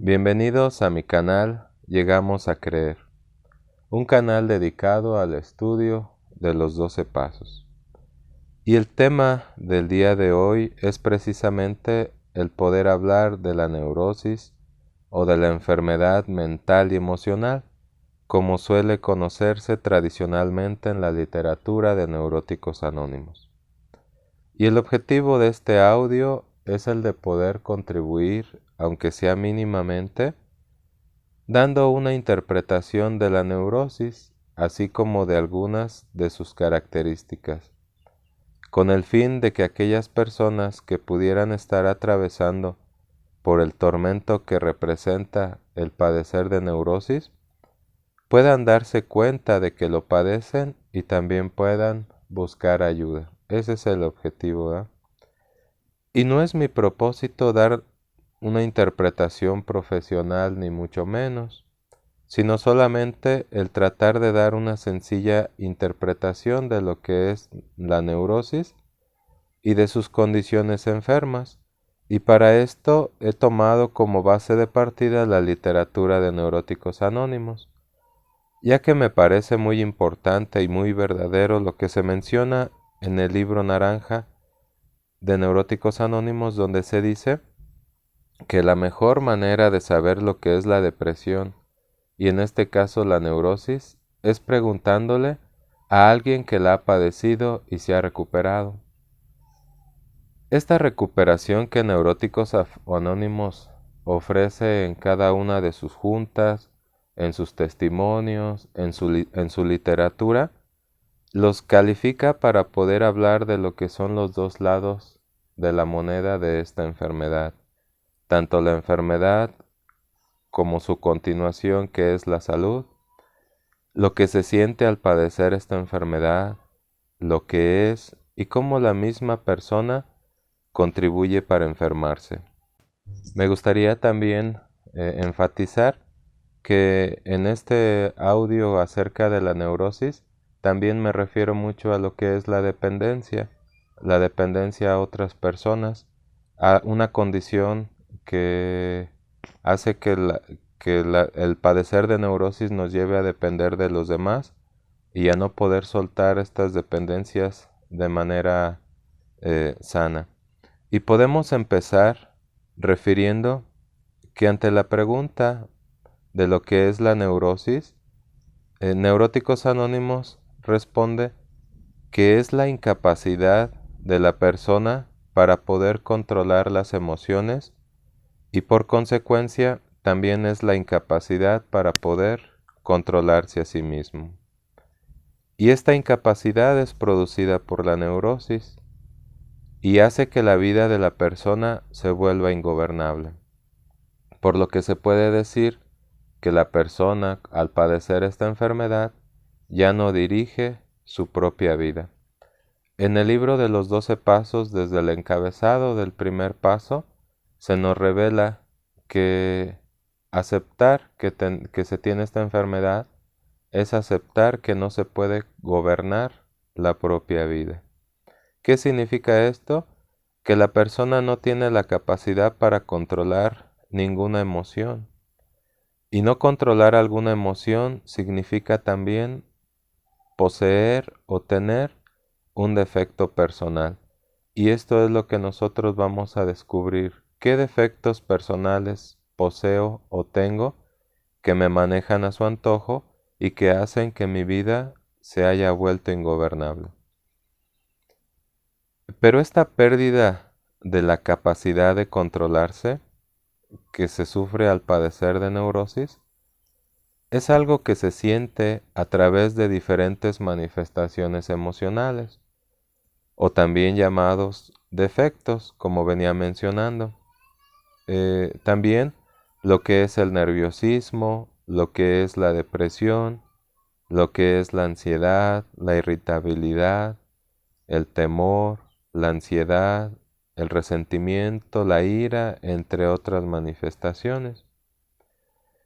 Bienvenidos a mi canal Llegamos a Creer, un canal dedicado al estudio de los 12 pasos. Y el tema del día de hoy es precisamente el poder hablar de la neurosis o de la enfermedad mental y emocional, como suele conocerse tradicionalmente en la literatura de neuróticos anónimos. Y el objetivo de este audio es el de poder contribuir, aunque sea mínimamente, dando una interpretación de la neurosis, así como de algunas de sus características, con el fin de que aquellas personas que pudieran estar atravesando por el tormento que representa el padecer de neurosis, puedan darse cuenta de que lo padecen y también puedan buscar ayuda. Ese es el objetivo, ¿verdad? Y no es mi propósito dar una interpretación profesional ni mucho menos, sino solamente el tratar de dar una sencilla interpretación de lo que es la neurosis y de sus condiciones enfermas. Y para esto he tomado como base de partida la literatura de neuróticos anónimos, ya que me parece muy importante y muy verdadero lo que se menciona en el libro naranja de Neuróticos Anónimos, donde se dice que la mejor manera de saber lo que es la depresión, y en este caso la neurosis, es preguntándole a alguien que la ha padecido y se ha recuperado. Esta recuperación que Neuróticos Anónimos ofrece en cada una de sus juntas, en sus testimonios, en su literatura, los califica para poder hablar de lo que son los dos lados de la moneda de esta enfermedad, tanto la enfermedad como su continuación, que es la salud, lo que se siente al padecer esta enfermedad, lo que es y cómo la misma persona contribuye para enfermarse. Me gustaría también enfatizar que en este audio acerca de la neurosis también me refiero mucho a lo que es la dependencia a otras personas, a una condición que hace que el padecer de neurosis nos lleve a depender de los demás y a no poder soltar estas dependencias de manera sana. Y podemos empezar refiriendo que ante la pregunta de lo que es la neurosis, Neuróticos Anónimos responde que es la incapacidad de la persona para poder controlar las emociones y por consecuencia también es la incapacidad para poder controlarse a sí mismo. Y esta incapacidad es producida por la neurosis y hace que la vida de la persona se vuelva ingobernable. Por lo que se puede decir que la persona, al padecer esta enfermedad, ya no dirige su propia vida. En el libro de los 12 pasos, desde el encabezado del primer paso, se nos revela que aceptar que se tiene esta enfermedad es aceptar que no se puede gobernar la propia vida. ¿Qué significa esto? Que la persona no tiene la capacidad para controlar ninguna emoción. Y no controlar alguna emoción significa también poseer o tener un defecto personal. Y esto es lo que nosotros vamos a descubrir. ¿Qué defectos personales poseo o tengo que me manejan a su antojo y que hacen que mi vida se haya vuelto ingobernable? Pero esta pérdida de la capacidad de controlarse que se sufre al padecer de neurosis es algo que se siente a través de diferentes manifestaciones emocionales, o también llamados defectos, como venía mencionando. También lo que es el nerviosismo, lo que es la depresión, lo que es la ansiedad, la irritabilidad, el temor, la ansiedad, el resentimiento, la ira, entre otras manifestaciones.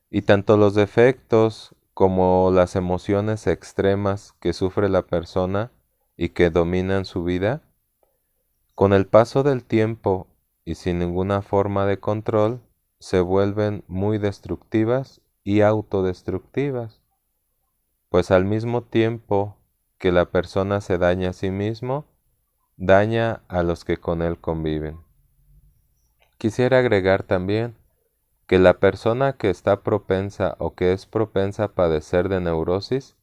Y tanto los defectos como las emociones extremas que sufre la persona y que dominan su vida, con el paso del tiempo y sin ninguna forma de control, se vuelven muy destructivas y autodestructivas, pues al mismo tiempo que la persona se daña a sí mismo, daña a los que con él conviven. Quisiera agregar también que la persona que está propensa o que es propensa a padecer de neurosis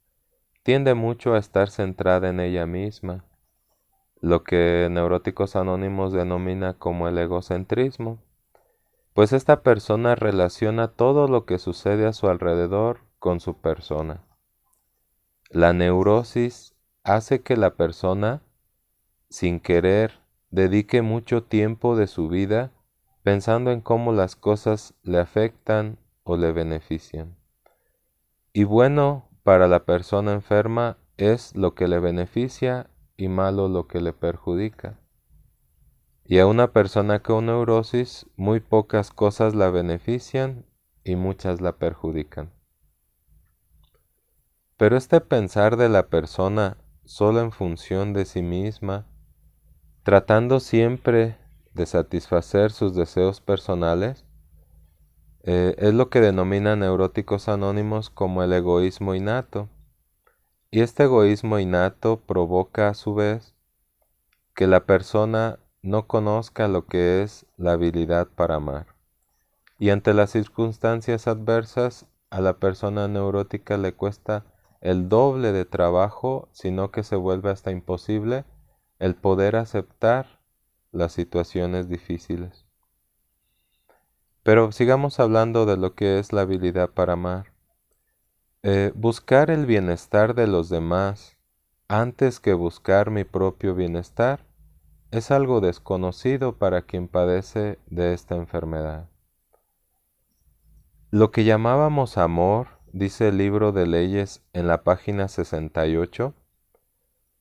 tiende mucho a estar centrada en ella misma, lo que Neuróticos Anónimos denomina como el egocentrismo, pues esta persona relaciona todo lo que sucede a su alrededor con su persona. La neurosis hace que la persona, sin querer, dedique mucho tiempo de su vida pensando en cómo las cosas le afectan o le benefician. Y bueno para la persona enferma es lo que le beneficia y malo lo que le perjudica. Y a una persona con neurosis muy pocas cosas la benefician y muchas la perjudican. Pero este pensar de la persona solo en función de sí misma, tratando siempre de satisfacer sus deseos personales, es lo que denominan Neuróticos Anónimos como el egoísmo innato. Y este egoísmo innato provoca a su vez que la persona no conozca lo que es la habilidad para amar. Y ante las circunstancias adversas, a la persona neurótica le cuesta el doble de trabajo, sino que se vuelve hasta imposible el poder aceptar las situaciones difíciles. Pero sigamos hablando de lo que es la habilidad para amar. Buscar el bienestar de los demás antes que buscar mi propio bienestar es algo desconocido para quien padece de esta enfermedad. Lo que llamábamos amor, dice el libro de Leyes en la página 68,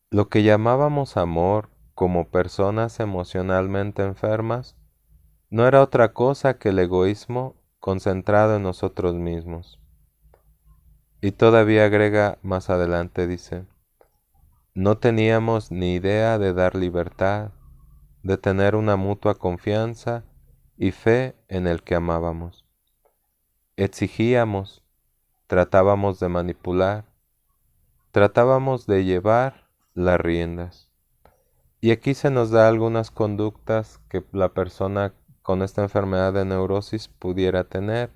lo que llamábamos amor como personas emocionalmente enfermas no era otra cosa que el egoísmo concentrado en nosotros mismos. Y todavía agrega más adelante, dice, no teníamos ni idea de dar libertad, de tener una mutua confianza y fe en el que amábamos. Exigíamos, tratábamos de manipular, tratábamos de llevar las riendas. Y aquí se nos da algunas conductas que la persona con esta enfermedad de neurosis pudiera tener.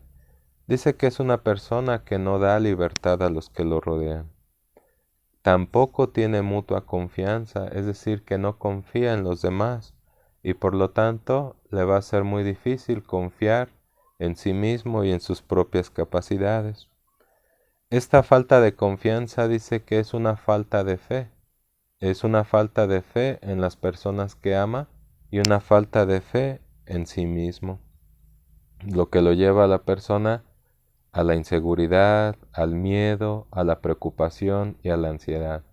Dice que es una persona que no da libertad a los que lo rodean. Tampoco tiene mutua confianza, es decir, que no confía en los demás y por lo tanto le va a ser muy difícil confiar en sí mismo y en sus propias capacidades. Esta falta de confianza dice que es una falta de fe. Es una falta de fe en las personas que ama y una falta de fe en sí mismo, lo que lo lleva a la persona a la inseguridad, al miedo, a la preocupación y a la ansiedad.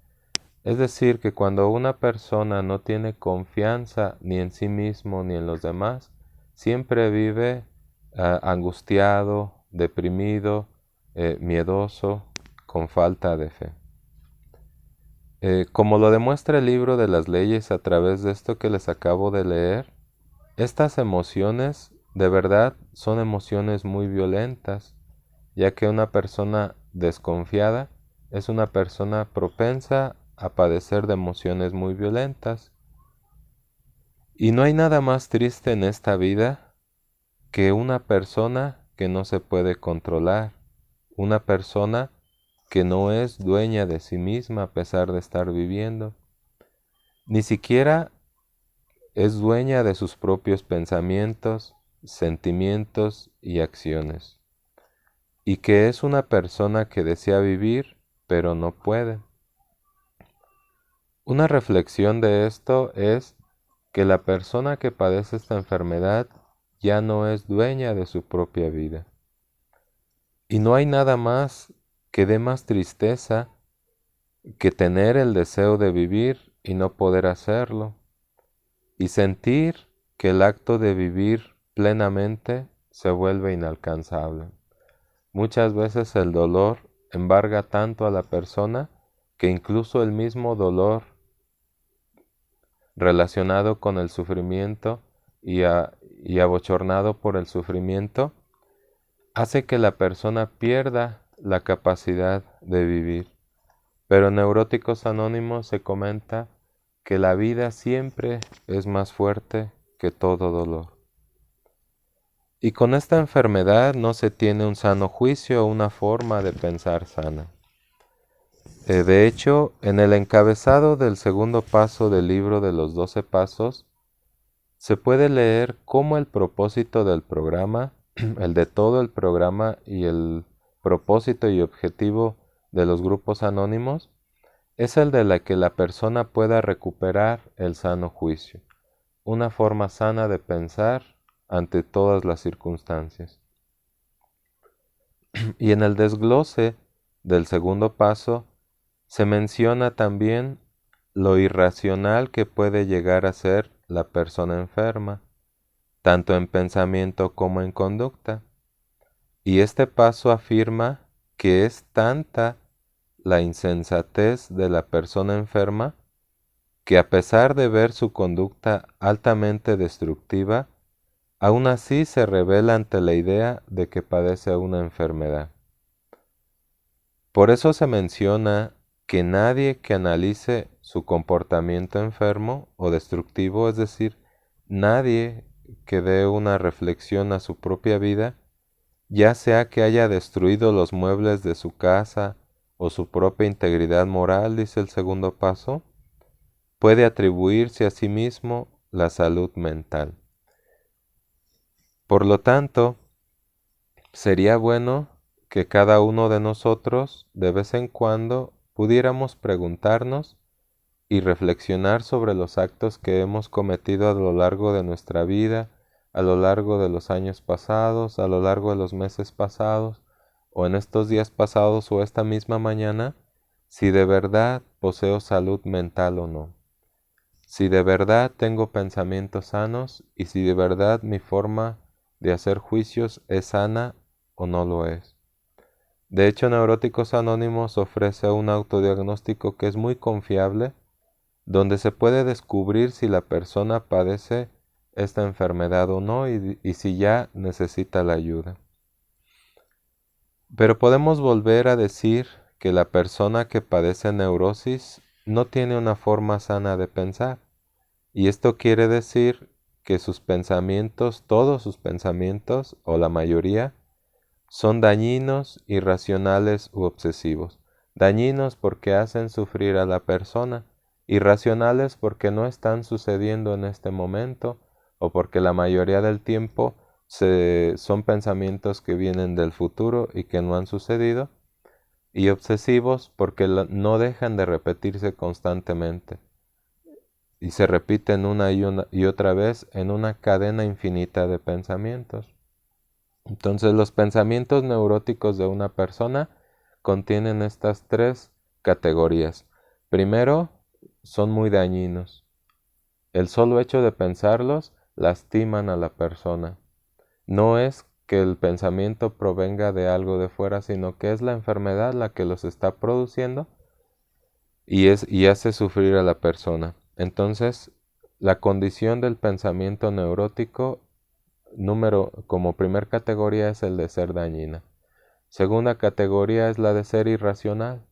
Es decir, que cuando una persona no tiene confianza ni en sí mismo ni en los demás, siempre vive angustiado, deprimido, miedoso, con falta de fe. Como lo demuestra el libro de las leyes a través de esto que les acabo de leer, estas emociones de verdad son emociones muy violentas, ya que una persona desconfiada es una persona propensa a padecer de emociones muy violentas. Y no hay nada más triste en esta vida que una persona que no se puede controlar, una persona que no es dueña de sí misma a pesar de estar viviendo, ni siquiera es dueña de sus propios pensamientos, sentimientos y acciones, y que es una persona que desea vivir pero no puede. Una reflexión de esto es que la persona que padece esta enfermedad ya no es dueña de su propia vida. Y no hay nada más que dé más tristeza que tener el deseo de vivir y no poder hacerlo, y sentir que el acto de vivir plenamente se vuelve inalcanzable. Muchas veces el dolor embarga tanto a la persona que incluso el mismo dolor relacionado con el sufrimiento y abochornado por el sufrimiento, hace que la persona pierda la capacidad de vivir. Pero en Neuróticos Anónimos se comenta que la vida siempre es más fuerte que todo dolor. Y con esta enfermedad no se tiene un sano juicio o una forma de pensar sana. De hecho, en el encabezado del segundo paso del libro de los 12 pasos, se puede leer cómo el propósito del programa, el de todo el programa y el propósito y objetivo de los grupos anónimos, es el de la que la persona pueda recuperar el sano juicio, una forma sana de pensar ante todas las circunstancias. Y en el desglose del segundo paso se menciona también lo irracional que puede llegar a ser la persona enferma, tanto en pensamiento como en conducta. Y este paso afirma que es tanta la insensatez de la persona enferma que a pesar de ver su conducta altamente destructiva, aún así se revela ante la idea de que padece una enfermedad. Por eso se menciona que nadie que analice su comportamiento enfermo o destructivo, es decir, nadie que dé una reflexión a su propia vida, ya sea que haya destruido los muebles de su casa o su propia integridad moral, dice el segundo paso, puede atribuirse a sí mismo la salud mental. Por lo tanto, sería bueno que cada uno de nosotros de vez en cuando pudiéramos preguntarnos y reflexionar sobre los actos que hemos cometido a lo largo de nuestra vida, a lo largo de los años pasados, a lo largo de los meses pasados, o en estos días pasados o esta misma mañana, si de verdad poseo salud mental o no. Si de verdad tengo pensamientos sanos y si de verdad mi forma de hacer juicios es sana o no lo es. De hecho, Neuróticos Anónimos ofrece un autodiagnóstico que es muy confiable, donde se puede descubrir si la persona padece esta enfermedad o no y si ya necesita la ayuda. Pero podemos volver a decir que la persona que padece neurosis no tiene una forma sana de pensar. Y esto quiere decir que sus pensamientos, todos sus pensamientos, o la mayoría, son dañinos, irracionales u obsesivos. Dañinos porque hacen sufrir a la persona, irracionales porque no están sucediendo en este momento o porque la mayoría del tiempo son pensamientos que vienen del futuro y que no han sucedido, y obsesivos porque no dejan de repetirse constantemente y se repiten una y otra vez en una cadena infinita de pensamientos. Entonces los pensamientos neuróticos de una persona contienen estas tres categorías. Primero, son muy dañinos. El solo hecho de pensarlos lastiman a la persona. No es que el pensamiento provenga de algo de fuera, sino que es la enfermedad la que los está produciendo y hace sufrir a la persona. Entonces, la condición del pensamiento neurótico como primer categoría es el de ser dañina. Segunda categoría es la de ser irracional.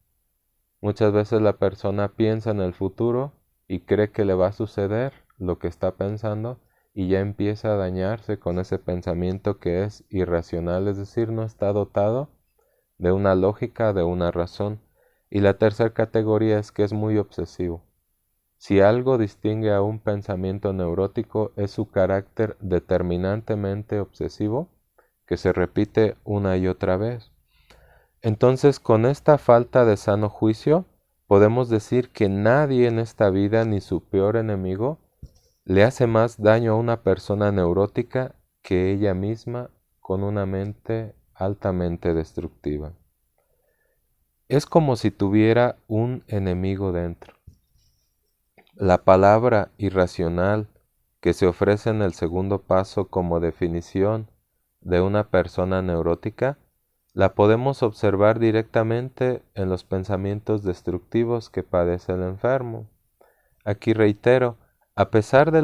Muchas veces la persona piensa en el futuro y cree que le va a suceder lo que está pensando y ya empieza a dañarse con ese pensamiento que es irracional, es decir, no está dotado de una lógica, de una razón. Y la tercera categoría es que es muy obsesivo. Si algo distingue a un pensamiento neurótico es su carácter determinantemente obsesivo, que se repite una y otra vez. Entonces, con esta falta de sano juicio, podemos decir que nadie en esta vida, ni su peor enemigo, le hace más daño a una persona neurótica que ella misma con una mente altamente destructiva. Es como si tuviera un enemigo dentro. La palabra irracional que se ofrece en el segundo paso como definición de una persona neurótica, la podemos observar directamente en los pensamientos destructivos que padece el enfermo. Aquí reitero, a pesar de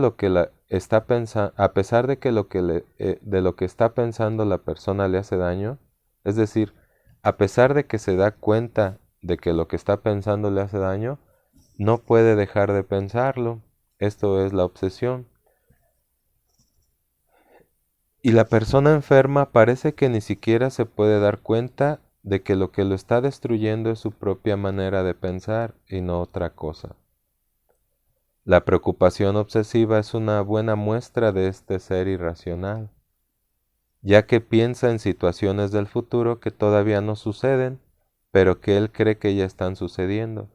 a pesar de que de lo que está pensando la persona le hace daño, es decir, a pesar de que se da cuenta de que lo que está pensando le hace daño, no puede dejar de pensarlo. Esto es la obsesión. Y la persona enferma parece que ni siquiera se puede dar cuenta de que lo está destruyendo es su propia manera de pensar y no otra cosa. La preocupación obsesiva es una buena muestra de este ser irracional, ya que piensa en situaciones del futuro que todavía no suceden, pero que él cree que ya están sucediendo,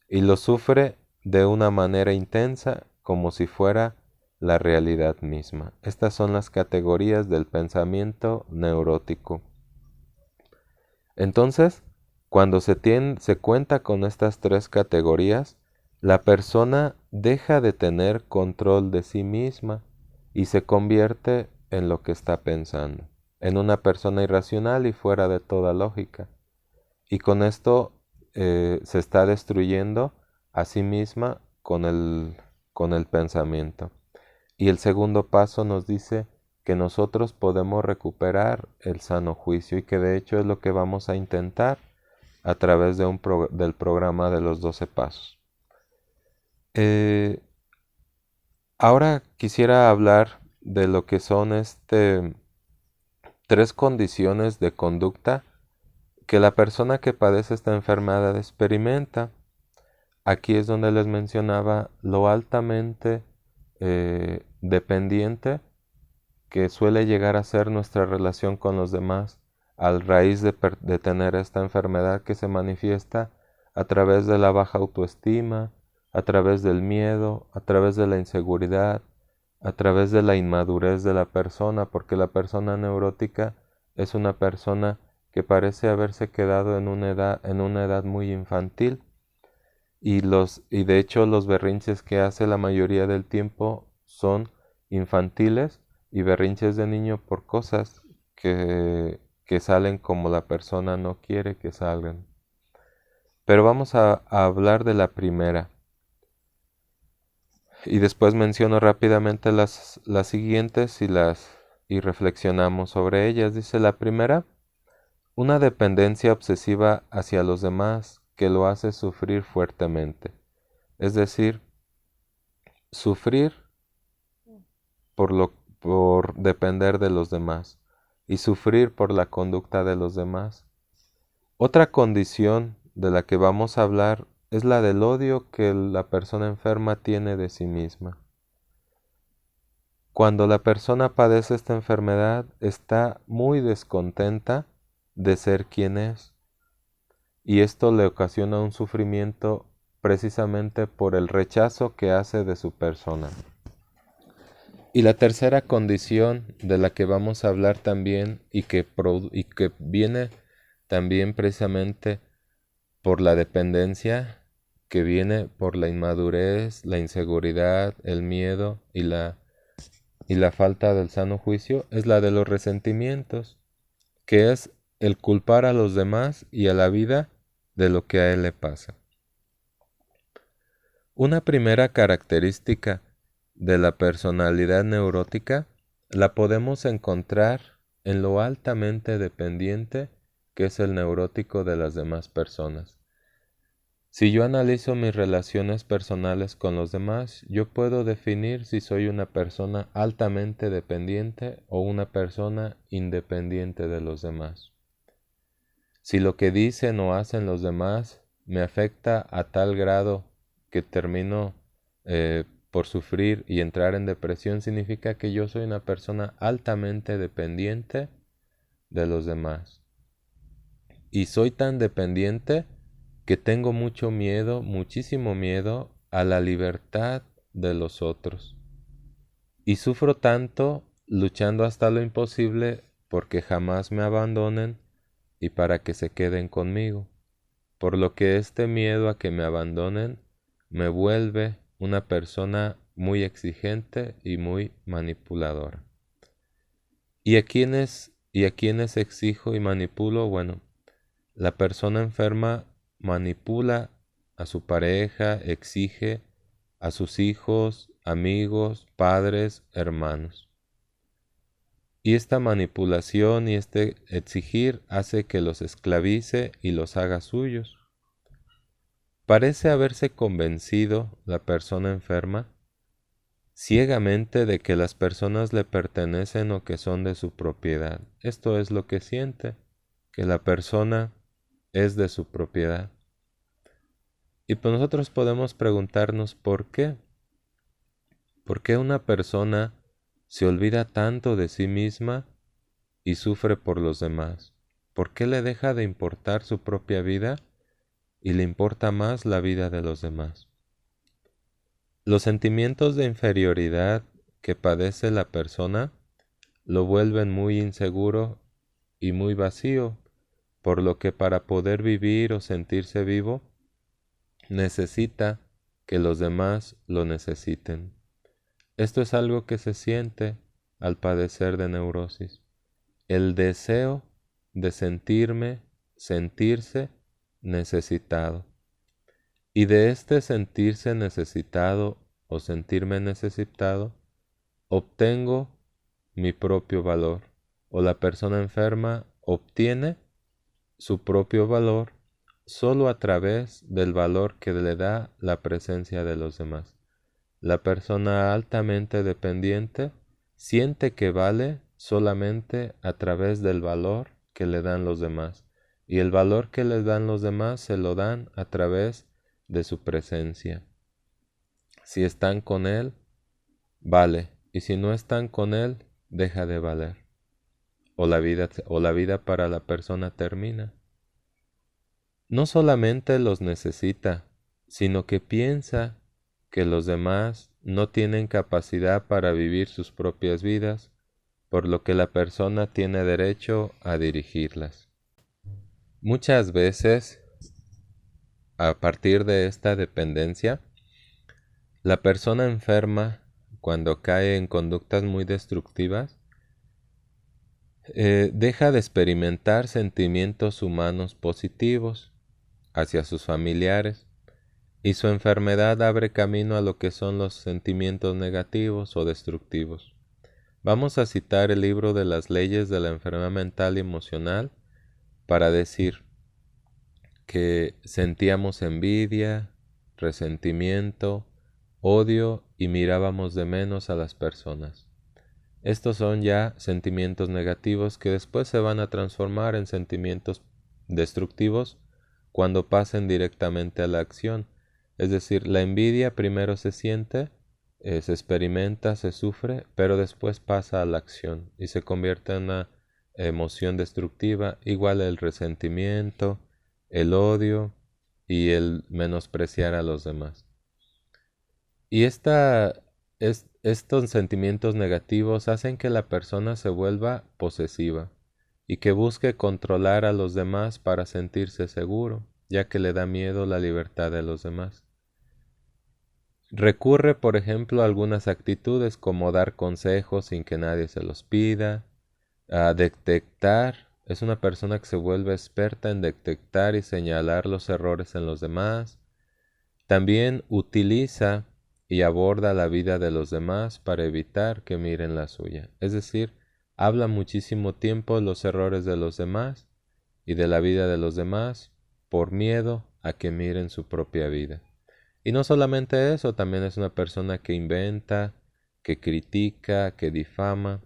y lo sufre de una manera intensa como si fuera la realidad misma. Estas son las categorías del pensamiento neurótico. Entonces, cuando se cuenta con estas tres categorías, la persona deja de tener control de sí misma y se convierte en lo que está pensando, en una persona irracional y fuera de toda lógica. Y con esto se está destruyendo a sí misma con el pensamiento. Y el segundo paso nos dice que nosotros podemos recuperar el sano juicio y que de hecho es lo que vamos a intentar a través de del programa de los 12 pasos. Ahora quisiera hablar de lo que son tres condiciones de conducta que la persona que padece esta enfermedad experimenta. Aquí es donde les mencionaba lo altamente dependiente que suele llegar a ser nuestra relación con los demás a raíz de tener esta enfermedad que se manifiesta a través de la baja autoestima, a través del miedo, a través de la inseguridad, a través de la inmadurez de la persona, porque la persona neurótica es una persona que parece haberse quedado en una edad muy infantil y de hecho los berrinches que hace la mayoría del tiempo son infantiles y berrinches de niño por cosas que salen como la persona no quiere que salgan. Pero vamos a hablar de la primera. Y después menciono rápidamente las siguientes y reflexionamos sobre ellas. Dice la primera, una dependencia obsesiva hacia los demás que lo hace sufrir fuertemente. Es decir, sufrir por depender de los demás y sufrir por la conducta de los demás. Otra condición de la que vamos a hablar es la del odio que la persona enferma tiene de sí misma. Cuando la persona padece esta enfermedad, está muy descontenta de ser quien es, y esto le ocasiona un sufrimiento precisamente por el rechazo que hace de su persona. Y la tercera condición de la que vamos a hablar también y que viene también precisamente por la dependencia, que viene por la inmadurez, la inseguridad, el miedo y la falta del sano juicio, es la de los resentimientos, que es el culpar a los demás y a la vida de lo que a él le pasa. Una primera característica de la personalidad neurótica la podemos encontrar en lo altamente dependiente que es el neurótico de las demás personas. Si yo analizo mis relaciones personales con los demás, yo puedo definir si soy una persona altamente dependiente o una persona independiente de los demás. Si lo que dicen o hacen los demás me afecta a tal grado que termino por sufrir y entrar en depresión, significa que yo soy una persona altamente dependiente de los demás. Y soy tan dependiente que tengo mucho miedo, muchísimo miedo a la libertad de los otros. Y sufro tanto luchando hasta lo imposible porque jamás me abandonen y para que se queden conmigo. Por lo que este miedo a que me abandonen me vuelve una persona muy exigente y muy manipuladora. ¿Y a quiénes exijo y manipulo? Bueno, la persona enferma manipula a su pareja, exige a sus hijos, amigos, padres, hermanos. Y esta manipulación y este exigir hace que los esclavice y los haga suyos. Parece haberse convencido la persona enferma ciegamente de que las personas le pertenecen o que son de su propiedad. Esto es lo que siente, que la persona es de su propiedad. Y pues nosotros podemos preguntarnos por qué. ¿Por qué una persona se olvida tanto de sí misma y sufre por los demás? ¿Por qué le deja de importar su propia vida y le importa más la vida de los demás? Los sentimientos de inferioridad que padece la persona lo vuelven muy inseguro y muy vacío, por lo que para poder vivir o sentirse vivo, necesita que los demás lo necesiten. Esto es algo que se siente al padecer de neurosis. El deseo de sentirse necesitado. Y de este sentirse necesitado o sentirme necesitado, obtengo mi propio valor, o la persona enferma obtiene su propio valor solo a través del valor que le da la presencia de los demás. La persona altamente dependiente siente que vale solamente a través del valor que le dan los demás, y el valor que les dan los demás se lo dan a través de su presencia. Si están con él, vale, y si no están con él, deja de valer, o la vida para la persona termina. No solamente los necesita, sino que piensa que los demás no tienen capacidad para vivir sus propias vidas, por lo que la persona tiene derecho a dirigirlas. Muchas veces, a partir de esta dependencia, la persona enferma, cuando cae en conductas muy destructivas, deja de experimentar sentimientos humanos positivos hacia sus familiares, y su enfermedad abre camino a lo que son los sentimientos negativos o destructivos. Vamos a citar el libro de las leyes de la enfermedad mental y emocional para decir que sentíamos envidia, resentimiento, odio y mirábamos de menos a las personas. Estos son ya sentimientos negativos que después se van a transformar en sentimientos destructivos cuando pasen directamente a la acción. Es decir, la envidia primero se siente, se experimenta, se sufre, pero después pasa a la acción y se convierte en una emoción destructiva, igual el resentimiento, el odio y el menospreciar a los demás. Y estos sentimientos negativos hacen que la persona se vuelva posesiva y que busque controlar a los demás para sentirse seguro, ya que le da miedo la libertad de los demás. Recurre, por ejemplo, a algunas actitudes como dar consejos sin que nadie se los pida, a detectar. Es una persona que se vuelve experta en detectar y señalar los errores en los demás. También utiliza y aborda la vida de los demás para evitar que miren la suya. Es decir, habla muchísimo tiempo de los errores de los demás y de la vida de los demás por miedo a que miren su propia vida. Y no solamente eso, también es una persona que inventa, que critica, que difama.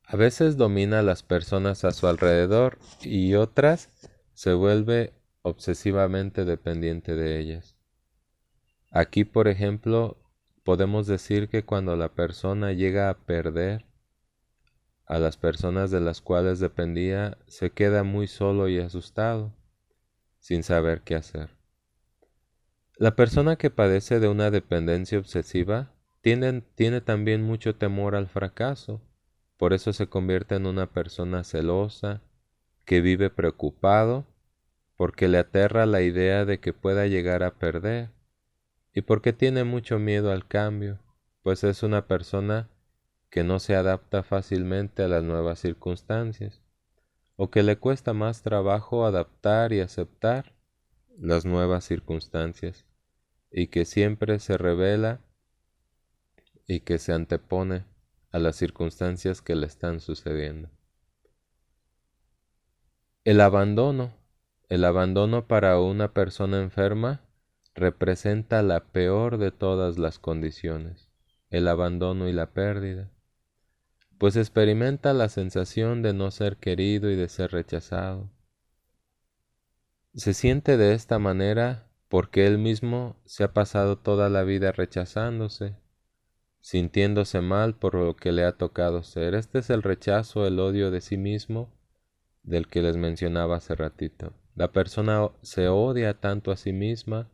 A veces domina a las personas a su alrededor y otras se vuelve obsesivamente dependiente de ellas. Aquí, por ejemplo, podemos decir que cuando la persona llega a perder a las personas de las cuales dependía, se queda muy solo y asustado, sin saber qué hacer. La persona que padece de una dependencia obsesiva tiene también mucho temor al fracaso, por eso se convierte en una persona celosa, que vive preocupado, porque le aterra la idea de que pueda llegar a perder, y porque tiene mucho miedo al cambio, pues es una persona que no se adapta fácilmente a las nuevas circunstancias, o que le cuesta más trabajo adaptar y aceptar las nuevas circunstancias, y que siempre se revela y que se antepone a las circunstancias que le están sucediendo. El abandono para una persona enferma representa la peor de todas las condiciones, el abandono y la pérdida, pues experimenta la sensación de no ser querido y de ser rechazado. Se siente de esta manera porque él mismo se ha pasado toda la vida rechazándose, sintiéndose mal por lo que le ha tocado ser. Este es el rechazo, el odio de sí mismo del que les mencionaba hace ratito. La persona se odia tanto a sí misma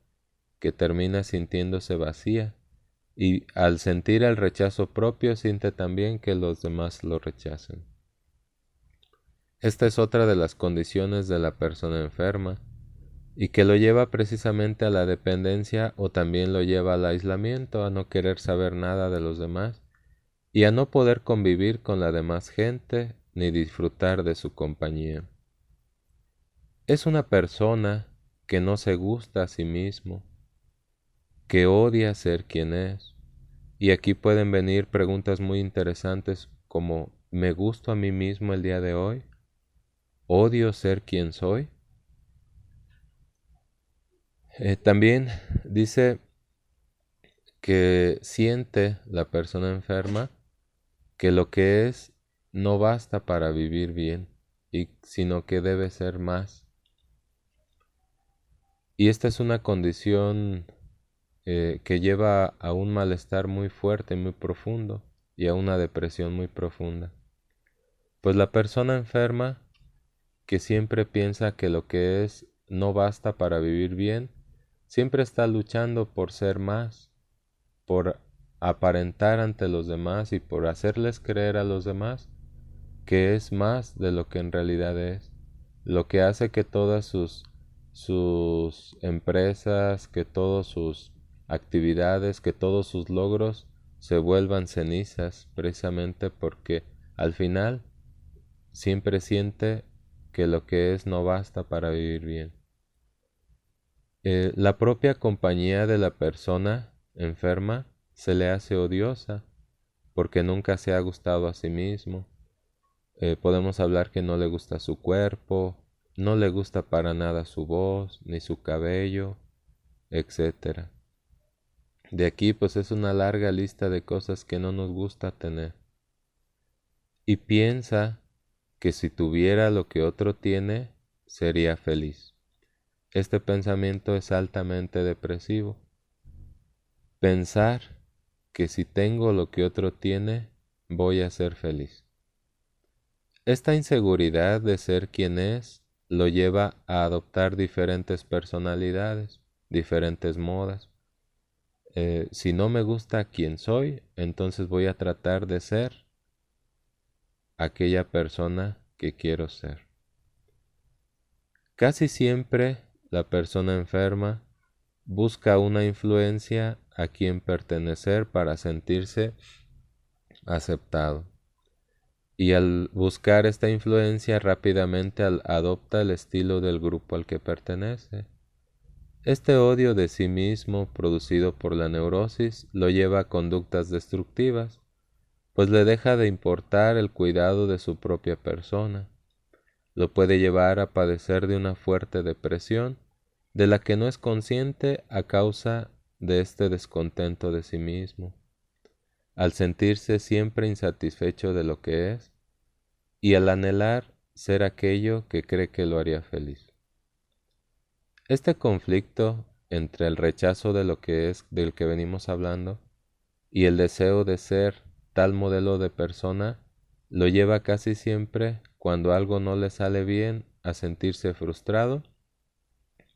que termina sintiéndose vacía y al sentir el rechazo propio siente también que los demás lo rechacen. Esta es otra de las condiciones de la persona enferma y que lo lleva precisamente a la dependencia o también lo lleva al aislamiento, a no querer saber nada de los demás y a no poder convivir con la demás gente ni disfrutar de su compañía. Es una persona que no se gusta a sí mismo, que odia ser quien es. Y aquí pueden venir preguntas muy interesantes como ¿me gusto a mí mismo el día de hoy? ¿Odio ser quien soy? También dice que siente la persona enferma que lo que es no basta para vivir bien, sino que debe ser más. Y esta es una condición que lleva a un malestar muy fuerte, muy profundo, y a una depresión muy profunda. Pues la persona enferma que siempre piensa que lo que es no basta para vivir bien, siempre está luchando por ser más, por aparentar ante los demás y por hacerles creer a los demás que es más de lo que en realidad es, lo que hace que todas sus empresas, que todas sus actividades, que todos sus logros se vuelvan cenizas, precisamente porque al final siempre siente que lo que es no basta para vivir bien. La propia compañía de la persona enferma se le hace odiosa porque nunca se ha gustado a sí mismo. Podemos hablar que no le gusta su cuerpo, no le gusta para nada su voz, ni su cabello, etc. De aquí pues es una larga lista de cosas que no nos gusta tener. Y piensa que si tuviera lo que otro tiene, sería feliz. Este pensamiento es altamente depresivo. Pensar que si tengo lo que otro tiene, voy a ser feliz. Esta inseguridad de ser quien es lo lleva a adoptar diferentes personalidades, diferentes modas. Si no me gusta quien soy, entonces voy a tratar de ser aquella persona que quiero ser. Casi siempre la persona enferma busca una influencia a quien pertenecer para sentirse aceptado. Y al buscar esta influencia rápidamente adopta el estilo del grupo al que pertenece. Este odio de sí mismo producido por la neurosis lo lleva a conductas destructivas, pues le deja de importar el cuidado de su propia persona. Lo puede llevar a padecer de una fuerte depresión, de la que no es consciente a causa de este descontento de sí mismo, al sentirse siempre insatisfecho de lo que es, y al anhelar ser aquello que cree que lo haría feliz. Este conflicto entre el rechazo de lo que es del que venimos hablando y el deseo de ser tal modelo de persona lo lleva casi siempre, cuando algo no le sale bien, a sentirse frustrado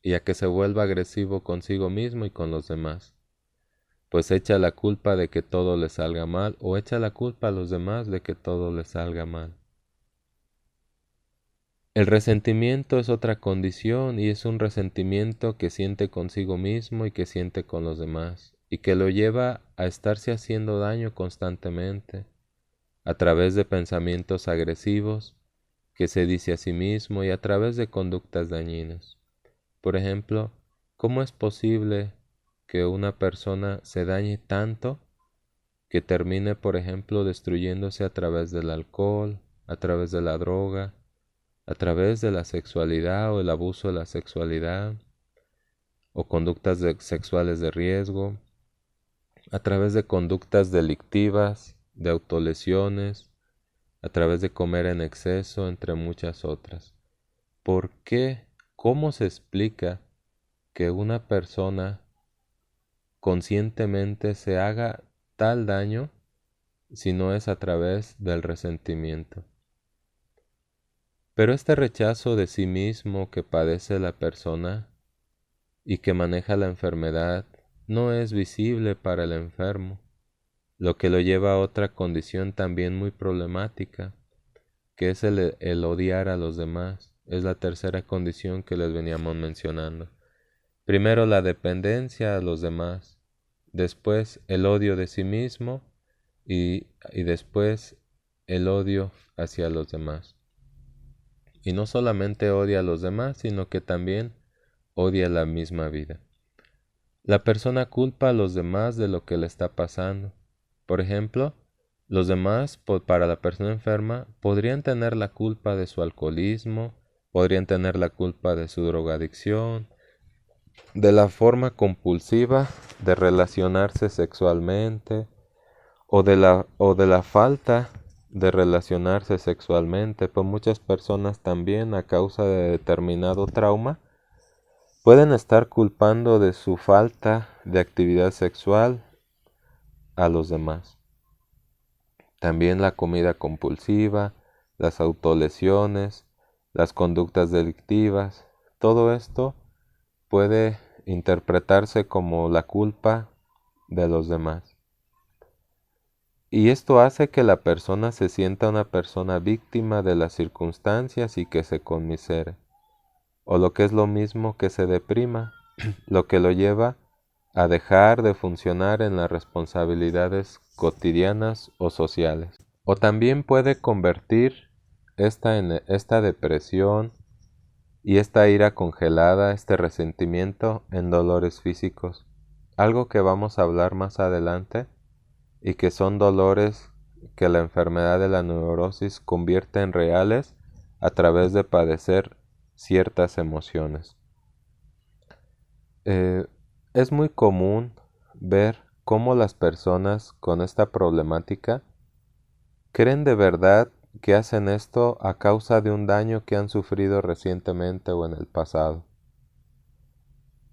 y a que se vuelva agresivo consigo mismo y con los demás, pues echa la culpa de que todo le salga mal o echa la culpa a los demás de que todo le salga mal. El resentimiento es otra condición y es un resentimiento que siente consigo mismo y que siente con los demás y que lo lleva a estarse haciendo daño constantemente a través de pensamientos agresivos que se dice a sí mismo y a través de conductas dañinas. Por ejemplo, ¿cómo es posible que una persona se dañe tanto que termine, por ejemplo, destruyéndose a través del alcohol, a través de la droga, a través de la sexualidad o el abuso de la sexualidad, o conductas sexuales de riesgo, a través de conductas delictivas, de autolesiones, a través de comer en exceso, entre muchas otras. ¿Por qué? ¿Cómo se explica que una persona conscientemente se haga tal daño si no es a través del resentimiento? Pero este rechazo de sí mismo que padece la persona y que maneja la enfermedad no es visible para el enfermo, lo que lo lleva a otra condición también muy problemática, que es el odiar a los demás. Es la tercera condición que les veníamos mencionando. Primero la dependencia a los demás, después el odio de sí mismo y después el odio hacia los demás. Y no solamente odia a los demás, sino que también odia la misma vida. La persona culpa a los demás de lo que le está pasando. Por ejemplo, los demás, para la persona enferma, podrían tener la culpa de su alcoholismo, podrían tener la culpa de su drogadicción, de la forma compulsiva de relacionarse sexualmente, o de la falta de relacionarse sexualmente. Pues muchas personas también, a causa de determinado trauma, pueden estar culpando de su falta de actividad sexual a los demás. También la comida compulsiva, las autolesiones, las conductas delictivas, todo esto puede interpretarse como la culpa de los demás. Y esto hace que la persona se sienta una persona víctima de las circunstancias y que se conmisere, o lo que es lo mismo, que se deprima, lo que lo lleva a dejar de funcionar en las responsabilidades cotidianas o sociales. O también puede convertir esta depresión y esta ira congelada, este resentimiento, en dolores físicos, algo que vamos a hablar más adelante, y que son dolores que la enfermedad de la neurosis convierte en reales a través de padecer ciertas emociones. Es muy común ver cómo las personas con esta problemática creen de verdad que hacen esto a causa de un daño que han sufrido recientemente o en el pasado.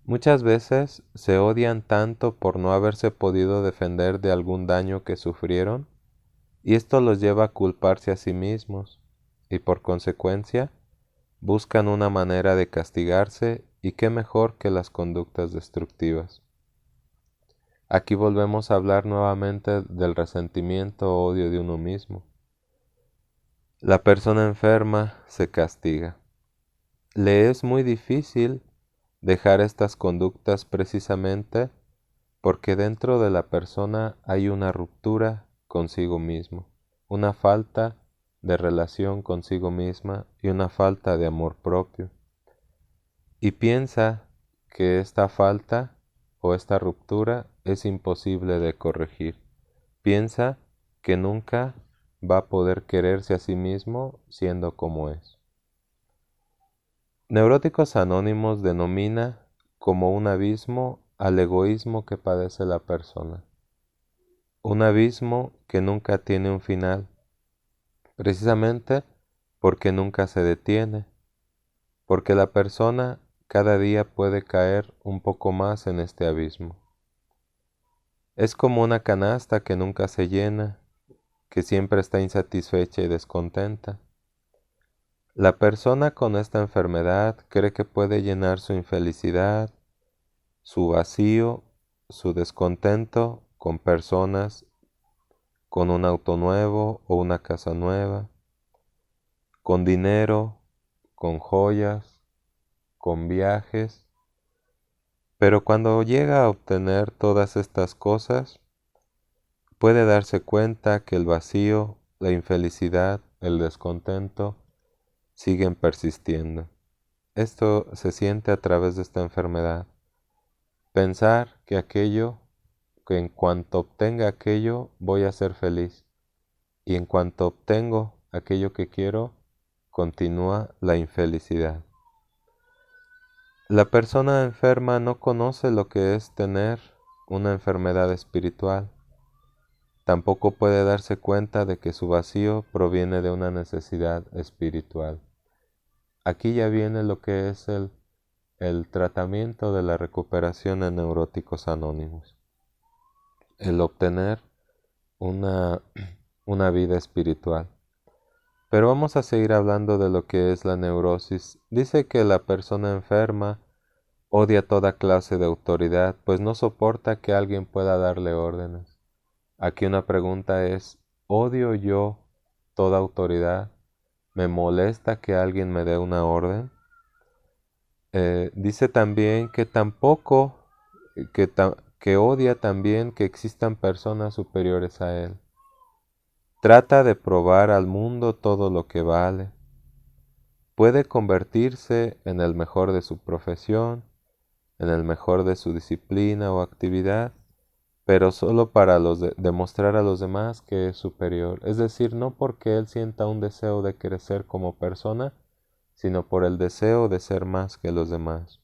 Muchas veces se odian tanto por no haberse podido defender de algún daño que sufrieron, y esto los lleva a culparse a sí mismos, y por consecuencia buscan una manera de castigarse, y qué mejor que las conductas destructivas. Aquí volvemos a hablar nuevamente del resentimiento o odio de uno mismo. La persona enferma se castiga. Le es muy difícil dejar estas conductas precisamente porque dentro de la persona hay una ruptura consigo mismo, una falta de relación consigo misma y una falta de amor propio. Y piensa que esta falta o esta ruptura es imposible de corregir. Piensa que nunca va a poder quererse a sí mismo siendo como es. Neuróticos Anónimos denomina como un abismo al egoísmo que padece la persona. Un abismo que nunca tiene un final, precisamente porque nunca se detiene, porque la persona cada día puede caer un poco más en este abismo. Es como una canasta que nunca se llena, que siempre está insatisfecha y descontenta. La persona con esta enfermedad cree que puede llenar su infelicidad, su vacío, su descontento con personas, con un auto nuevo o una casa nueva, con dinero, con joyas, con viajes. Pero cuando llega a obtener todas estas cosas, puede darse cuenta que el vacío, la infelicidad, el descontento siguen persistiendo. Esto se siente a través de esta enfermedad. Pensar que aquello que en cuanto obtenga aquello voy a ser feliz, y en cuanto obtengo aquello que quiero, continúa la infelicidad. La persona enferma no conoce lo que es tener una enfermedad espiritual. Tampoco puede darse cuenta de que su vacío proviene de una necesidad espiritual. Aquí ya viene lo que es el tratamiento de la recuperación en Neuróticos Anónimos. El obtener una vida espiritual. Pero vamos a seguir hablando de lo que es la neurosis. Dice que la persona enferma odia toda clase de autoridad, pues no soporta que alguien pueda darle órdenes. Aquí una pregunta es, ¿odio yo toda autoridad? ¿Me molesta que alguien me dé una orden? Dice también que tampoco, que odia también que existan personas superiores a él. Trata de probar al mundo todo lo que vale. Puede convertirse en el mejor de su profesión, en el mejor de su disciplina o actividad, pero solo para demostrar a los demás que es superior. Es decir, no porque él sienta un deseo de crecer como persona, sino por el deseo de ser más que los demás.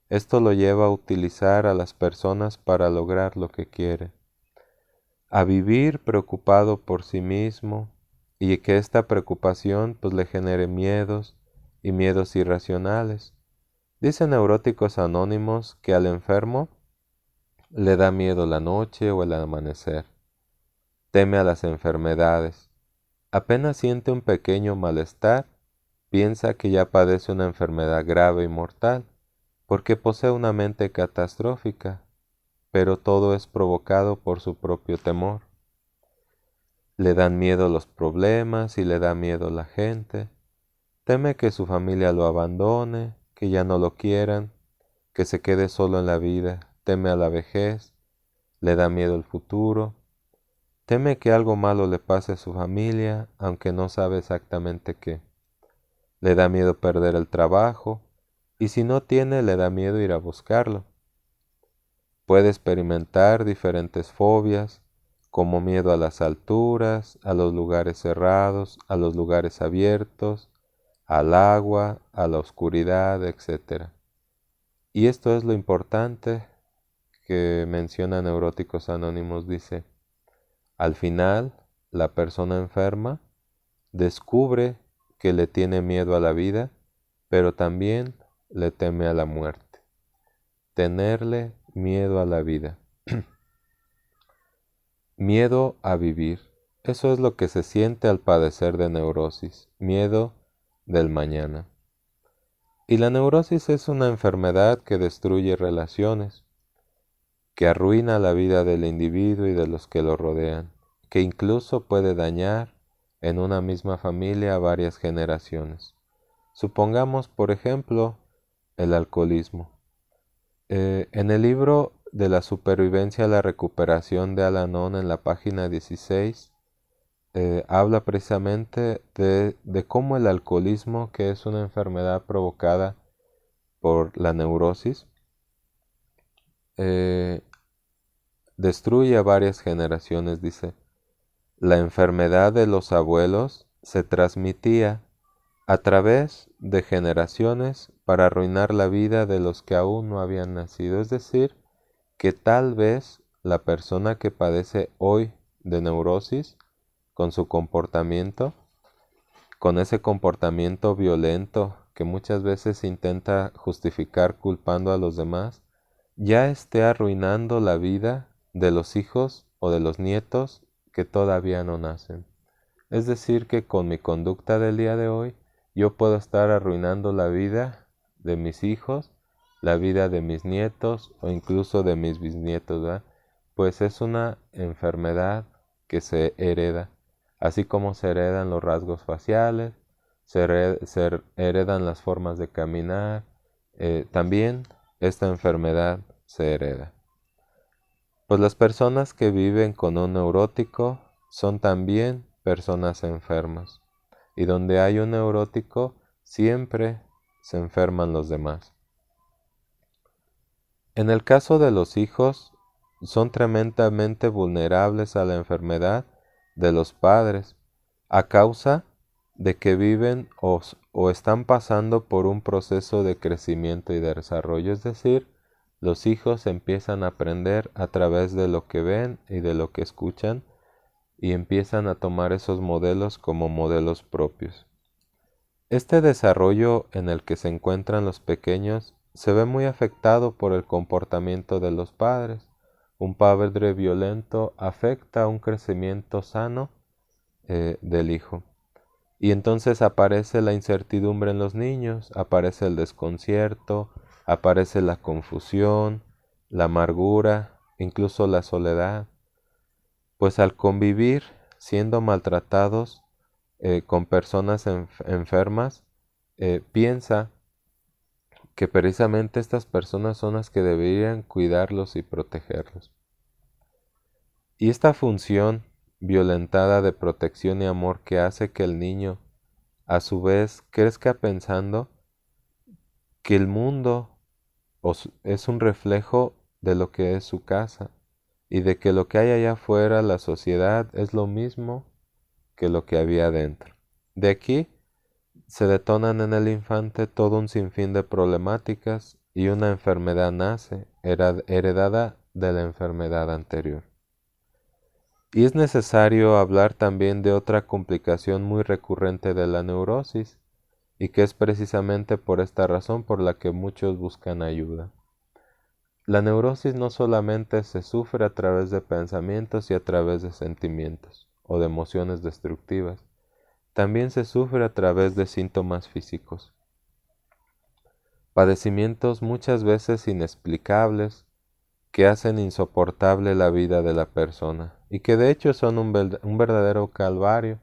Esto lo lleva a utilizar a las personas para lograr lo que quiere, a vivir preocupado por sí mismo, y que esta preocupación pues le genere miedos y miedos irracionales. Dicen Neuróticos Anónimos que al enfermo le da miedo la noche o el amanecer. Teme a las enfermedades. Apenas siente un pequeño malestar, piensa que ya padece una enfermedad grave y mortal, porque posee una mente catastrófica, pero todo es provocado por su propio temor. Le dan miedo los problemas y le da miedo la gente. Teme que su familia lo abandone, que ya no lo quieran, que se quede solo en la vida. Teme a la vejez, le da miedo el futuro. Teme que algo malo le pase a su familia, aunque no sabe exactamente qué. Le da miedo perder el trabajo, y si no tiene, le da miedo ir a buscarlo. Puede experimentar diferentes fobias, como miedo a las alturas, a los lugares cerrados, a los lugares abiertos, al agua, a la oscuridad, etc. Y esto es lo importante que menciona Neuróticos Anónimos. Dice, al final, la persona enferma descubre que le tiene miedo a la vida, pero también le teme a la muerte. Tenerle miedo a la vida. Miedo a vivir. Eso es lo que se siente al padecer de neurosis. Miedo del mañana. Y la neurosis es una enfermedad que destruye relaciones, que arruina la vida del individuo y de los que lo rodean, que incluso puede dañar en una misma familia a varias generaciones. Supongamos, por ejemplo, el alcoholismo. En el libro de la supervivencia a la recuperación de Al-Anon, en la página 16, habla precisamente de cómo el alcoholismo, que es una enfermedad provocada por la neurosis, destruye a varias generaciones. Dice, la enfermedad de los abuelos se transmitía a través de generaciones para arruinar la vida de los que aún no habían nacido. Es decir, que tal vez la persona que padece hoy de neurosis, con su comportamiento, con ese comportamiento violento que muchas veces intenta justificar culpando a los demás, ya esté arruinando la vida de los hijos o de los nietos que todavía no nacen. Es decir, que con mi conducta del día de hoy, yo puedo estar arruinando la vida de mis hijos, la vida de mis nietos o incluso de mis bisnietos, ¿verdad? Pues es una enfermedad que se hereda, así como se heredan los rasgos faciales, se heredan las formas de caminar, también esta enfermedad se hereda. Pues las personas que viven con un neurótico son también personas enfermas. Y donde hay un neurótico, siempre se enferman los demás. En el caso de los hijos, son tremendamente vulnerables a la enfermedad de los padres a causa de que viven o están pasando por un proceso de crecimiento y de desarrollo. Es decir, los hijos empiezan a aprender a través de lo que ven y de lo que escuchan y empiezan a tomar esos modelos como modelos propios. Este desarrollo en el que se encuentran los pequeños se ve muy afectado por el comportamiento de los padres. Un padre violento afecta un crecimiento sano del hijo. Y entonces aparece la incertidumbre en los niños, aparece el desconcierto, aparece la confusión, la amargura, incluso la soledad. Pues al convivir siendo maltratados con personas enfermas, piensa que precisamente estas personas son las que deberían cuidarlos y protegerlos. Y esta función violentada de protección y amor que hace que el niño a su vez crezca pensando que el mundo es un reflejo de lo que es su casa y de que lo que hay allá afuera, la sociedad, es lo mismo que lo que había dentro. De aquí se detonan en el infante todo un sinfín de problemáticas y una enfermedad nace, heredada de la enfermedad anterior. Y es necesario hablar también de otra complicación muy recurrente de la neurosis, y que es precisamente por esta razón por la que muchos buscan ayuda. La neurosis no solamente se sufre a través de pensamientos y a través de sentimientos o de emociones destructivas, también se sufre a través de síntomas físicos. Padecimientos muchas veces inexplicables que hacen insoportable la vida de la persona y que de hecho son un verdadero calvario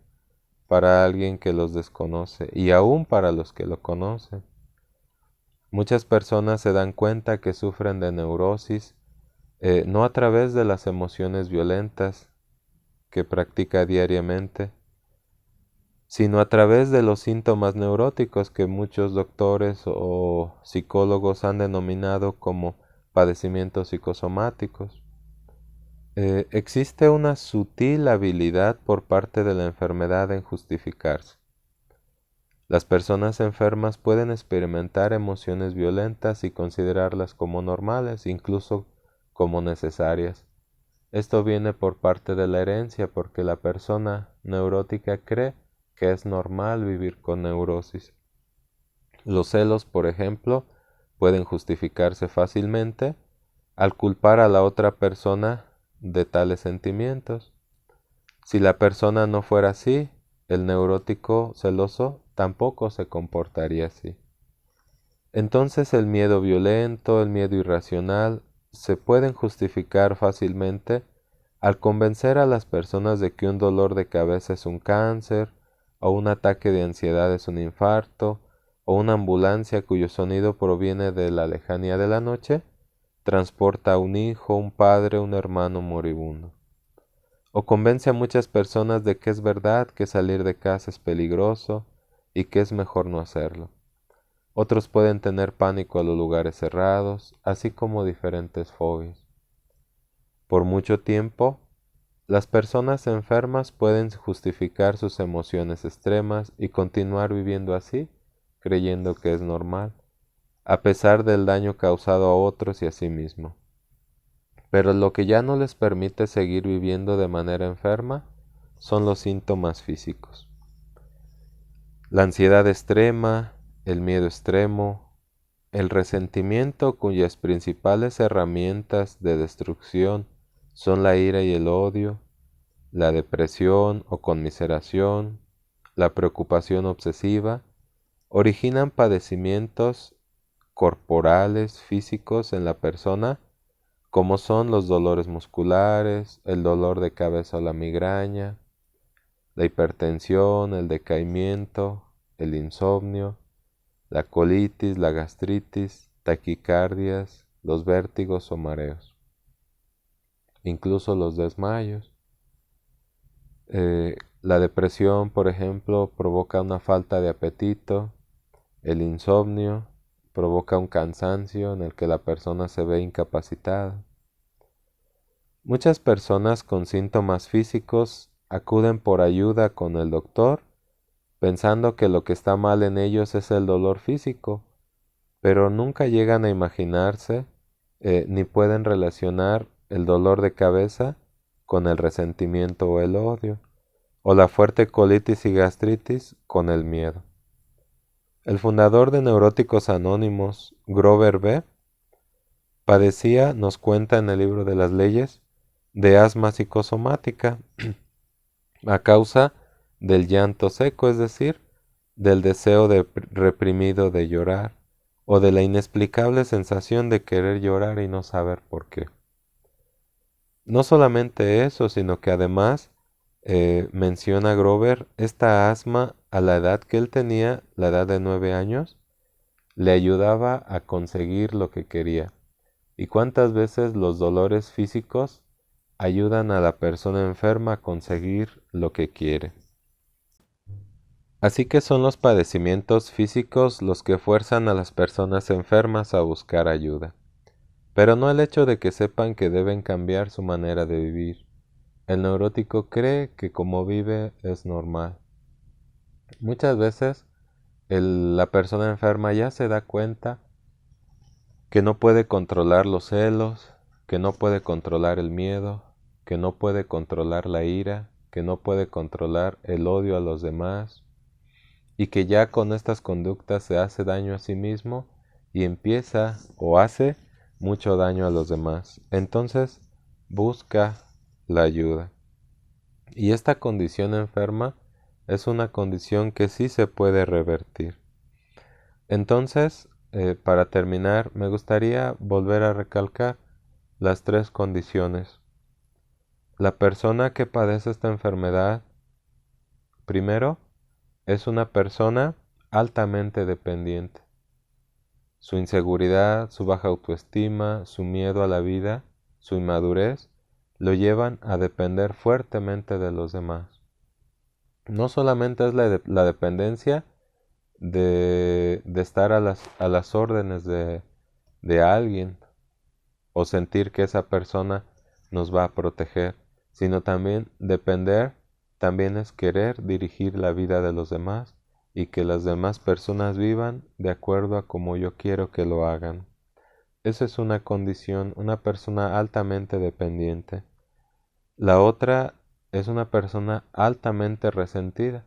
para alguien que los desconoce y aún para los que lo conocen. Muchas personas se dan cuenta que sufren de neurosis no a través de las emociones violentas que practica diariamente, sino a través de los síntomas neuróticos que muchos doctores o psicólogos han denominado como padecimientos psicosomáticos. Existe una sutil habilidad por parte de la enfermedad en justificarse. Las personas enfermas pueden experimentar emociones violentas y considerarlas como normales, incluso como necesarias. Esto viene por parte de la herencia porque la persona neurótica cree que es normal vivir con neurosis. Los celos, por ejemplo, pueden justificarse fácilmente al culpar a la otra persona de tales sentimientos. Si la persona no fuera así, el neurótico celoso tampoco se comportaría así. Entonces el miedo violento, el miedo irracional, se pueden justificar fácilmente al convencer a las personas de que un dolor de cabeza es un cáncer, o un ataque de ansiedad es un infarto, o una ambulancia cuyo sonido proviene de la lejanía de la noche, transporta a un hijo, un padre, un hermano moribundo. O convence a muchas personas de que es verdad que salir de casa es peligroso y que es mejor no hacerlo. Otros pueden tener pánico a los lugares cerrados, así como diferentes fobias. Por mucho tiempo, las personas enfermas pueden justificar sus emociones extremas y continuar viviendo así, creyendo que es normal, a pesar del daño causado a otros y a sí mismo. Pero lo que ya no les permite seguir viviendo de manera enferma son los síntomas físicos. La ansiedad extrema, el miedo extremo, el resentimiento cuyas principales herramientas de destrucción son la ira y el odio, la depresión o conmiseración, la preocupación obsesiva, originan padecimientos corporales, físicos en la persona, como son los dolores musculares, el dolor de cabeza o la migraña, la hipertensión, el decaimiento, el insomnio, la colitis, la gastritis, taquicardias, los vértigos o mareos, incluso los desmayos. La depresión, por ejemplo, provoca una falta de apetito, el insomnio provoca un cansancio en el que la persona se ve incapacitada. Muchas personas con síntomas físicos acuden por ayuda con el doctor, pensando que lo que está mal en ellos es el dolor físico, pero nunca llegan a imaginarse ni pueden relacionar el dolor de cabeza con el resentimiento o el odio, o la fuerte colitis y gastritis con el miedo. El fundador de Neuróticos Anónimos, Grover B., padecía, nos cuenta en el libro de las leyes, de asma psicosomática a causa del llanto seco, es decir, del deseo reprimido de llorar o de la inexplicable sensación de querer llorar y no saber por qué. No solamente eso, sino que además menciona Grover, esta asma a la edad que él tenía, la edad de 9 años, le ayudaba a conseguir lo que quería. ¿Y cuántas veces los dolores físicos ayudan a la persona enferma a conseguir lo que quiere? Así que son los padecimientos físicos los que fuerzan a las personas enfermas a buscar ayuda, pero no el hecho de que sepan que deben cambiar su manera de vivir. El neurótico cree que como vive es normal. Muchas veces la persona enferma ya se da cuenta que no puede controlar los celos, que no puede controlar el miedo, que no puede controlar la ira, que no puede controlar el odio a los demás, y que ya con estas conductas se hace daño a sí mismo y empieza o hace mucho daño a los demás. Entonces busca la ayuda. Y esta condición enferma es una condición que sí se puede revertir. Entonces, para terminar, me gustaría volver a recalcar las 3 condiciones. La persona que padece esta enfermedad, primero, es una persona altamente dependiente. Su inseguridad, su baja autoestima, su miedo a la vida, su inmadurez, lo llevan a depender fuertemente de los demás. No solamente es la dependencia de estar a las órdenes de alguien o sentir que esa persona nos va a proteger, sino también depender, también es querer dirigir la vida de los demás y que las demás personas vivan de acuerdo a como yo quiero que lo hagan. Esa es una condición, una persona altamente dependiente. La otra es una persona altamente resentida,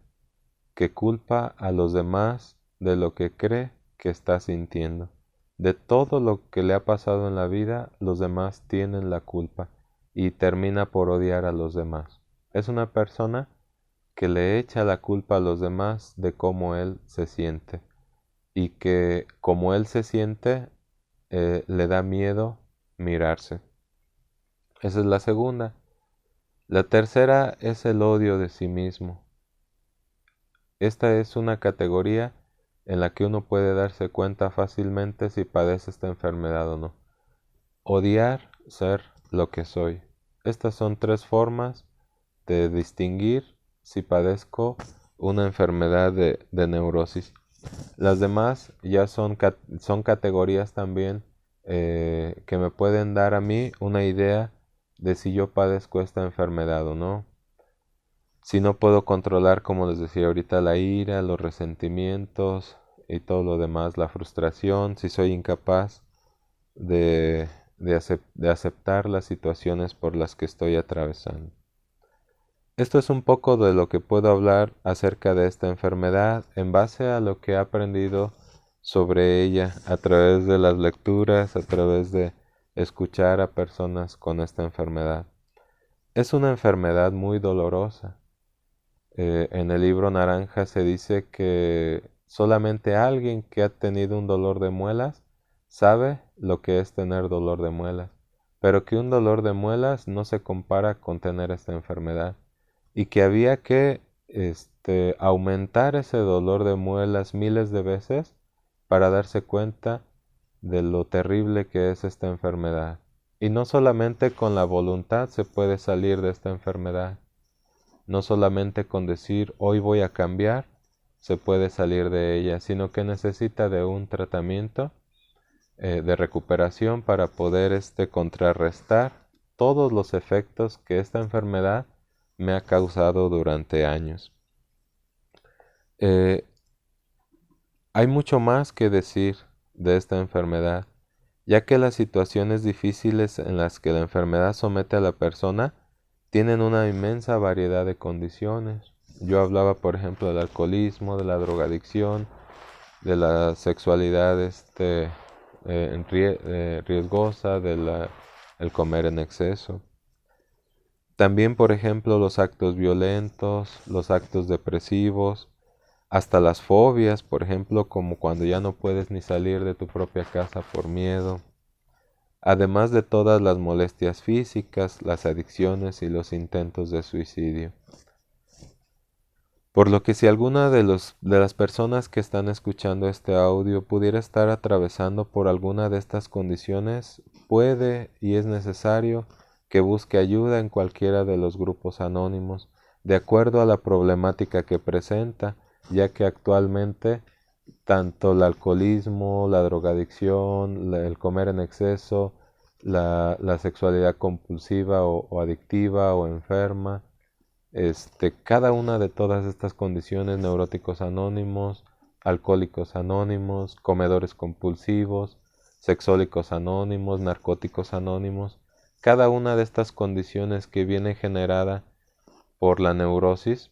que culpa a los demás de lo que cree que está sintiendo. De todo lo que le ha pasado en la vida, los demás tienen la culpa y termina por odiar a los demás. Es una persona que le echa la culpa a los demás de cómo él se siente y que como él se siente le da miedo mirarse. Esa es la segunda. La tercera es el odio de sí mismo. Esta es una categoría en la que uno puede darse cuenta fácilmente si padece esta enfermedad o no. Odiar ser lo que soy. Estas son 3 formas de distinguir si padezco una enfermedad de neurosis. Las demás ya son categorías también que me pueden dar a mí una idea de si yo padezco esta enfermedad o no. Si no puedo controlar, como les decía ahorita, la ira, los resentimientos y todo lo demás, la frustración, si soy incapaz de aceptar las situaciones por las que estoy atravesando. Esto es un poco de lo que puedo hablar acerca de esta enfermedad en base a lo que he aprendido sobre ella a través de las lecturas, a través de escuchar a personas con esta enfermedad. Es una enfermedad muy dolorosa. En el libro Naranja se dice que solamente alguien que ha tenido un dolor de muelas sabe lo que es tener dolor de muelas, pero que un dolor de muelas no se compara con tener esta enfermedad y que había que aumentar ese dolor de muelas miles de veces para darse cuenta de lo terrible que es esta enfermedad. Y no solamente con la voluntad se puede salir de esta enfermedad. No solamente con decir hoy voy a cambiar se puede salir de ella, sino que necesita de un tratamiento de recuperación para poder contrarrestar todos los efectos que esta enfermedad me ha causado durante años. Hay mucho más que decir de esta enfermedad, ya que las situaciones difíciles en las que la enfermedad somete a la persona tienen una inmensa variedad de condiciones. Yo hablaba, por ejemplo, del alcoholismo, de la drogadicción, de la sexualidad riesgosa, el comer en exceso. También, por ejemplo, los actos violentos, los actos depresivos, hasta las fobias, por ejemplo, como cuando ya no puedes ni salir de tu propia casa por miedo. Además de todas las molestias físicas, las adicciones y los intentos de suicidio. Por lo que si alguna de las personas que están escuchando este audio pudiera estar atravesando por alguna de estas condiciones, puede y es necesario que busque ayuda en cualquiera de los grupos anónimos, de acuerdo a la problemática que presenta, ya que actualmente tanto el alcoholismo, la drogadicción, el comer en exceso, la sexualidad compulsiva o adictiva o enferma, cada una de todas estas condiciones, neuróticos anónimos, alcohólicos anónimos, comedores compulsivos, sexólicos anónimos, narcóticos anónimos, cada una de estas condiciones que viene generada por la neurosis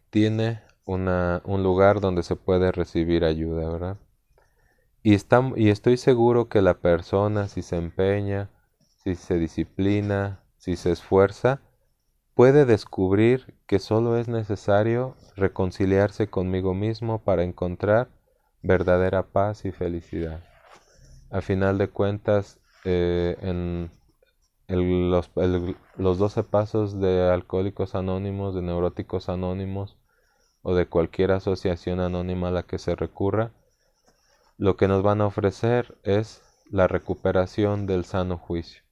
tiene un lugar donde se puede recibir ayuda, ¿verdad? Y estoy seguro que la persona, si se empeña, si se disciplina, si se esfuerza, puede descubrir que solo es necesario reconciliarse conmigo mismo para encontrar verdadera paz y felicidad. A final de cuentas, en los 12 pasos de Alcohólicos Anónimos, de Neuróticos Anónimos o de cualquier asociación anónima a la que se recurra, lo que nos van a ofrecer es la recuperación del sano juicio,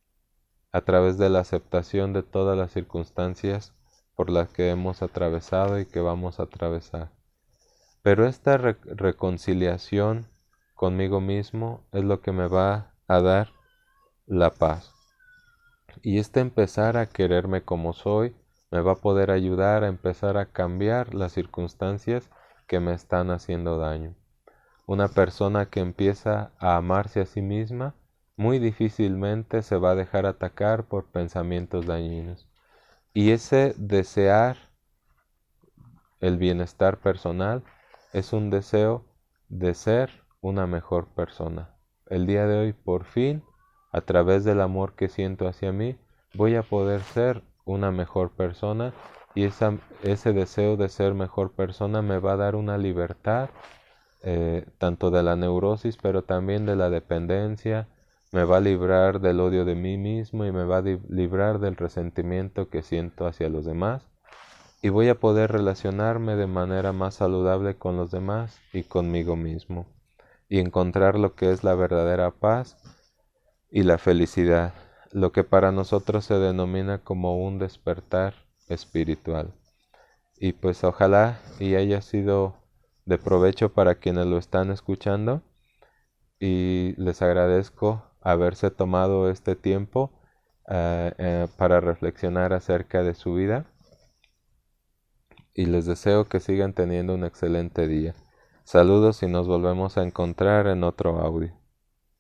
a través de la aceptación de todas las circunstancias por las que hemos atravesado y que vamos a atravesar. Pero esta reconciliación conmigo mismo es lo que me va a dar la paz. Y empezar a quererme como soy me va a poder ayudar a empezar a cambiar las circunstancias que me están haciendo daño. Una persona que empieza a amarse a sí misma muy difícilmente se va a dejar atacar por pensamientos dañinos. Y ese desear el bienestar personal es un deseo de ser una mejor persona. El día de hoy, por fin, a través del amor que siento hacia mí, voy a poder ser una mejor persona y ese deseo de ser mejor persona me va a dar una libertad, tanto de la neurosis, pero también de la dependencia, me va a librar del odio de mí mismo y me va a librar del resentimiento que siento hacia los demás. Y voy a poder relacionarme de manera más saludable con los demás y conmigo mismo. Y encontrar lo que es la verdadera paz y la felicidad, lo que para nosotros se denomina como un despertar espiritual. Y pues ojalá y haya sido de provecho para quienes lo están escuchando, y les agradezco haberse tomado este tiempo para reflexionar acerca de su vida, y les deseo que sigan teniendo un excelente día. Saludos y nos volvemos a encontrar en otro audio.